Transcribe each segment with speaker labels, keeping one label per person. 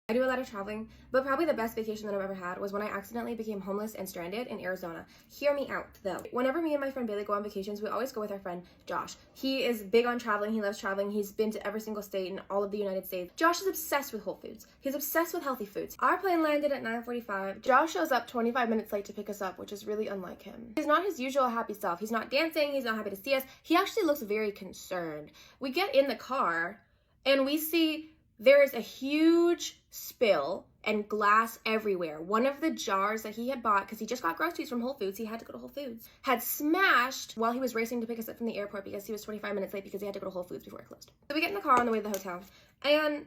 Speaker 1: I do a lot of traveling, but probably the best vacation that I've ever had was when I accidentally became homeless and stranded in Arizona. Hear me out, though. Whenever me and my friend Bailey go on vacations, we always go with our friend Josh. He is big on traveling. He loves traveling. He's been to every single state in all of the United States. Josh is obsessed with Whole Foods. He's obsessed with healthy foods. Our plane landed at 9:45. Josh shows up 25 minutes late to pick us up, which is really unlike him. He's not his usual happy self. He's not dancing. He's not happy to see us. He actually looks very concerned. We get in the car and we see there is a huge spill and glass everywhere. One of the jars that he had bought, because he just got groceries from Whole Foods, he had to go to Whole Foods, had smashed while he was racing to pick us up from the airport because he was 25 minutes late because he had to go to Whole Foods before it closed. So we get in the car on the way to the hotel, and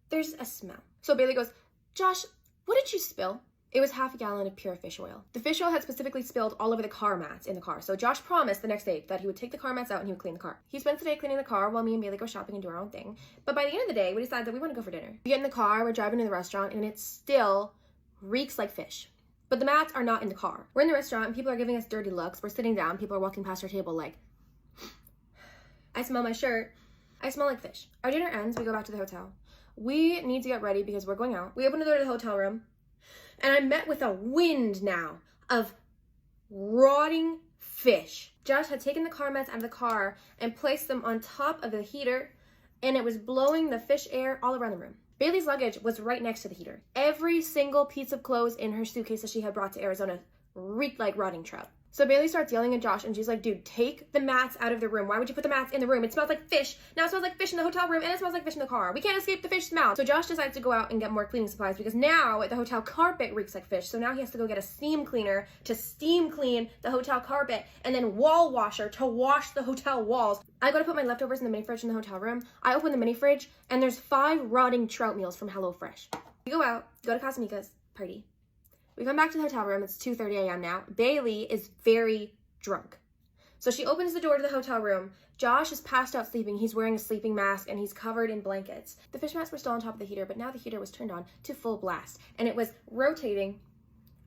Speaker 1: there's a smell. So Bailey goes, "Josh, what did you spill?" It was half a gallon of pure fish oil. The fish oil had specifically spilled all over the car mats in the car. So Josh promised the next day that he would take the car mats out and he would clean the car. He spends the day cleaning the car while me and Bailey go shopping and do our own thing. But by the end of the day, we decided that we want to go for dinner. We get in the car, we're driving to the restaurant, and it still reeks like fish. But the mats are not in the car. We're in the restaurant and people are giving us dirty looks. We're sitting down, people are walking past our table like, I smell my shirt. I smell like fish. Our dinner ends, we go back to the hotel. We need to get ready because we're going out. We open the door to the hotel room. And I'm met with a wind now of rotting fish. Josh had taken the car mats out of the car and placed them on top of the heater, and it was blowing the fish air all around the room. Bailey's luggage was right next to the heater. Every single piece of clothes in her suitcase that she had brought to Arizona reeked like rotting trout. So Bailey starts yelling at Josh, and she's like, "Dude, take the mats out of the room. Why would you put the mats in the room? It smells like fish. Now it smells like fish in the hotel room, and it smells like fish in the car. We can't escape the fish smell." So Josh decides to go out and get more cleaning supplies because now the hotel carpet reeks like fish. So now he has to go get a steam cleaner to steam clean the hotel carpet and then wall washer to wash the hotel walls. I go to put my leftovers in the mini fridge in the hotel room. I open the mini fridge, and there's 5 rotting trout meals from HelloFresh. We go out, go to Casamigos, party. We come back to the hotel room. It's 2:30 a.m. now. Bailey is very drunk. So she opens the door to the hotel room. Josh is passed out sleeping. He's wearing a sleeping mask and he's covered in blankets. The fish mats were still on top of the heater, but now the heater was turned on to full blast and it was rotating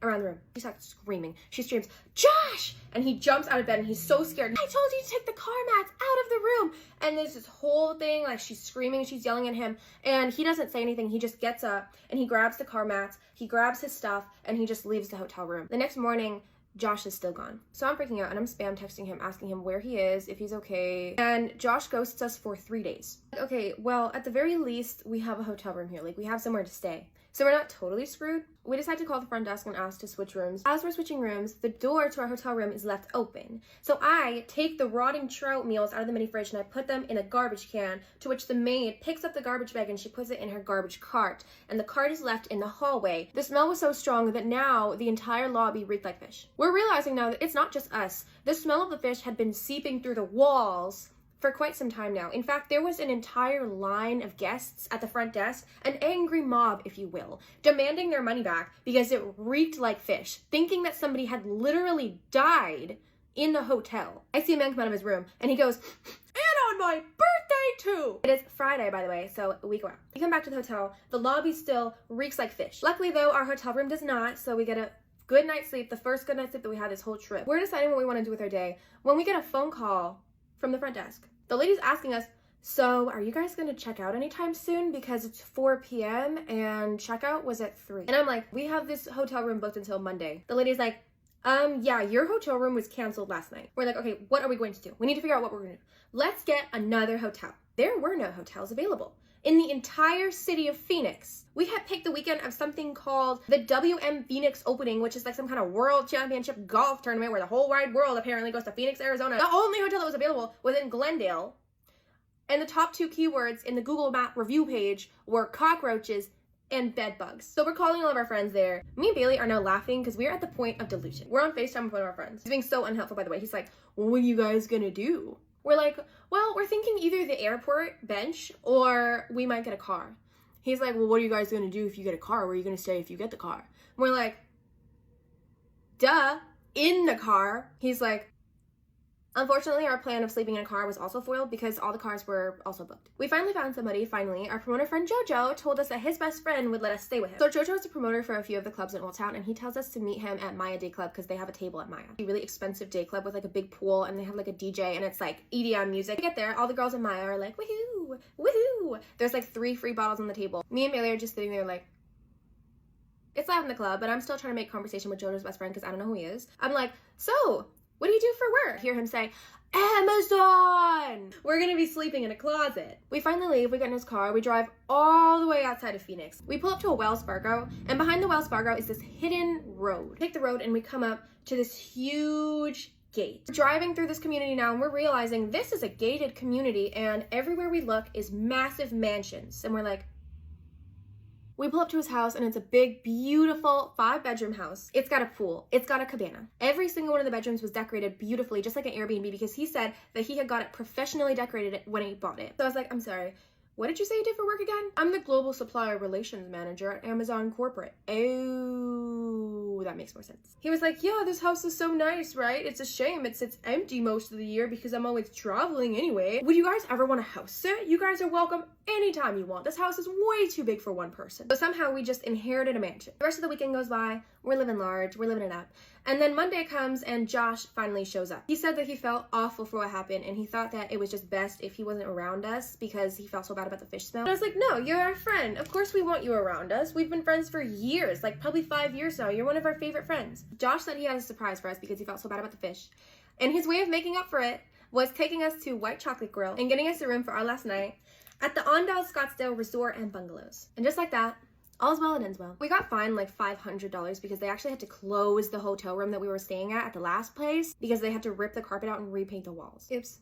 Speaker 1: around the room. She starts screaming. She screams, "Josh!" And he jumps out of bed and he's so scared. "I told you to take the car mats out of the room." And there's this whole thing, like she's screaming, she's yelling at him, and he doesn't say anything. He just gets up and he grabs the car mats, he grabs his stuff, and he just leaves the hotel room. The next morning, Josh is still gone. So I'm freaking out and I'm spam texting him, asking him where he is, if he's okay. And Josh ghosts us for 3 days. Okay, well, at the very least, we have a hotel room here. Like, we have somewhere to stay. So we're not totally screwed. We decide to call the front desk and ask to switch rooms. As we're switching rooms, the door to our hotel room is left open. So I take the rotting trout meals out of the mini fridge and I put them in a garbage can, to which the maid picks up the garbage bag and she puts it in her garbage cart. And the cart is left in the hallway. The smell was so strong that now the entire lobby reeked like fish. We're realizing now that it's not just us. The smell of the fish had been seeping through the walls for quite some time now. In fact, there was an entire line of guests at the front desk, an angry mob, if you will, demanding their money back because it reeked like fish, thinking that somebody had literally died in the hotel. I see a man come out of his room and he goes, "And on my birthday too!" It is Friday, by the way, so we go out. We come back to the hotel. The lobby still reeks like fish. Luckily though, our hotel room does not, so we get a good night's sleep, the first good night's sleep that we had this whole trip. We're deciding what we want to do with our day when we get a phone call from the front desk. The lady's asking us, "So are you guys gonna check out anytime soon? Because it's 4 p.m. and checkout was at 3. And I'm like, "We have this hotel room booked until Monday." The lady's like, "Yeah, your hotel room was canceled last night." We're like, "Okay, what are we going to do? We need to figure out what we're gonna do. Let's get another hotel." There were no hotels available in the entire city of Phoenix. We had picked the weekend of something called the WM Phoenix Opening, which is like some kind of world championship golf tournament where the whole wide world apparently goes to Phoenix, Arizona. The only hotel that was available was in Glendale. And the top 2 keywords in the Google Map review page were cockroaches and bed bugs. So we're calling all of our friends there. Me and Bailey are now laughing because we're at the point of delusion. We're on FaceTime with one of our friends. He's being so unhelpful, by the way. He's like, "What are you guys gonna do?" We're like, "Well, we're thinking either the airport bench or we might get a car." He's like, "Well, what are you guys gonna do if you get a car? Where are you gonna stay if you get the car?" And we're like, "Duh, in the car." He's like, Unfortunately, our plan of sleeping in a car was also foiled because all the cars were also booked. We finally found somebody. Our promoter friend Jojo told us that his best friend would let us stay with him. So Jojo is a promoter for a few of the clubs in Old Town, and he tells us to meet him at Maya Day Club because they have a table at Maya. A really expensive day club with like a big pool, and they have like a DJ, and it's like EDM music. We get there, all the girls in Maya are like, woohoo, woohoo. There's like 3 free bottles on the table. Me and Bailey are just sitting there like, it's loud in the club, but I'm still trying to make conversation with Jojo's best friend because I don't know who he is. I'm like, so, what do you do for work? I hear him say, Amazon! We're gonna be sleeping in a closet. We finally leave, we get in his car, we drive all the way outside of Phoenix. We pull up to a Wells Fargo, and behind the Wells Fargo is this hidden road. We take the road and we come up to this huge gate. We're driving through this community now, and we're realizing this is a gated community, and everywhere we look is massive mansions. And we're like, we pull up to his house, and it's a big, beautiful 5-bedroom house. It's got a pool. It's got a cabana. Every single one of the bedrooms was decorated beautifully, just like an Airbnb, because he said that he had got it professionally decorated when he bought it. So I was like, I'm sorry, what did you say you did for work again? I'm the Global Supplier Relations Manager at Amazon Corporate. Oh, that makes more sense. He was like, yeah, this house is so nice, right? It's a shame it sits empty most of the year because I'm always traveling anyway. Would you guys ever want a house sit? You guys are welcome anytime you want. This house is way too big for one person. So somehow we just inherited a mansion. The rest of the weekend goes by. We're living large. We're living it up. And then Monday comes and Josh finally shows up. He said that he felt awful for what happened, and he thought that it was just best if he wasn't around us because he felt so bad about the fish smell. And I was like, no, you're our friend. Of course we want you around us. We've been friends for years, like probably 5 years now. You're one of our favorite friends. Josh said he had a surprise for us because he felt so bad about the fish. And his way of making up for it was taking us to White Chocolate Grill and getting us a room for our last night at the Ondale Scottsdale Resort and Bungalows. And just like that, all's well that ends well. We got fined like $500 because they actually had to close the hotel room that we were staying at the last place because they had to rip the carpet out and repaint the walls. Oops.